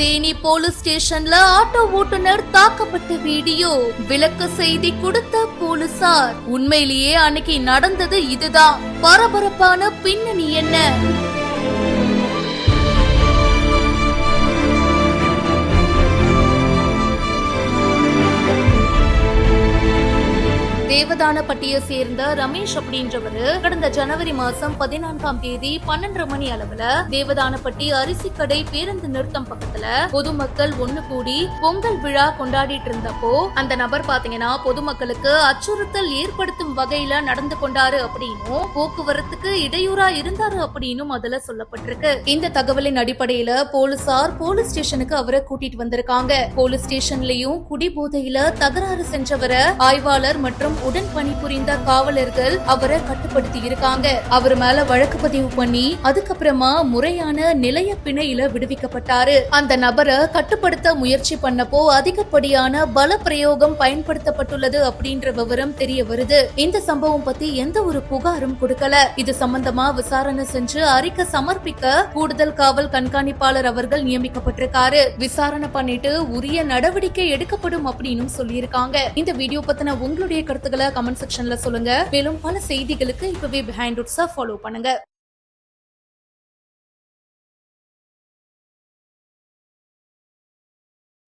Theni police ஸ்டேஷன்ல auto ஓட்டுநர் தாக்கப்பட்ட வீடியோ விளக்க செய்தி கொடுத்த போலீசார். உண்மையிலேயே அன்னைக்கு நடந்தது இதுதான். பரபரப்பான பின்னணி என்ன? தேவதானப்பட்டியை சேர்ந்த ரமேஷ் அப்படின்றவரு கடந்த ஜனவரி மாசம் 14ஆம் தேதி 12:30 மணி அளவுல தேவதானப்பட்டி அரிசி கடை பேருந்து நிறுத்தம் பக்கத்துல பொதுமக்கள் ஒண்ணு கூடி பொங்கல் விழா கொண்டாடிட்டு இருந்தப்போ அந்த நபர் பாத்தீங்கன்னா பொதுமக்களுக்கு அச்சுறுத்தல் ஏற்படுத்தும் வகையில நடந்து கொண்டாரு அப்படின்னும் போக்குவரத்துக்கு இடையூறா இருந்தாரு அப்படின்னும் அதுல சொல்லப்பட்டிருக்கு. இந்த தகவலின் அடிப்படையில போலீசார் போலீஸ் ஸ்டேஷனுக்கு அவரை கூட்டிட்டு வந்திருக்காங்க. போலீஸ் ஸ்டேஷன்லயும் குடிபோதையில தகராறு சென்றவர ஆய்வாளர் மற்றும் உடன் பணிபுரிந்த காவலர்கள் அவரை கட்டுப்படுத்தி இருக்காங்க. அவர் மேல வழக்கு பதிவு பண்ணி அதுக்கப்புறமா முறையான நிலைய பிணையில விடுவிக்கப்பட்டாரு. அந்த நபரை கட்டுப்படுத்த முயற்சி பண்ணப்போ அதிகப்படியான பல பிரயோகம் பயன்படுத்தப்பட்டுள்ளது அப்படின்ற விவரம் தெரிய வருது. இந்த சம்பவம் பத்தி எந்த ஒரு புகாரும் கொடுக்கல. இது சம்பந்தமா விசாரணை செஞ்சு அறிக்கை சமர்ப்பிக்க கூடுதல் காவல் கண்காணிப்பாளர் அவர்கள் நியமிக்கப்பட்டிருக்காரு. விசாரணை பண்ணிட்டு உரிய நடவடிக்கை எடுக்கப்படும் அப்படின்னு சொல்லியிருக்காங்க. இந்த வீடியோ பத்தின உங்களுடைய கருத்துக்களை கமெண்ட் செக்ஷன்ல சொல்லுங்க. மேலும் பல செய்திகளுக்கு இப்பவே பிஹைண்ட் ரூட்ஸை ஃபாலோ பண்ணுங்க.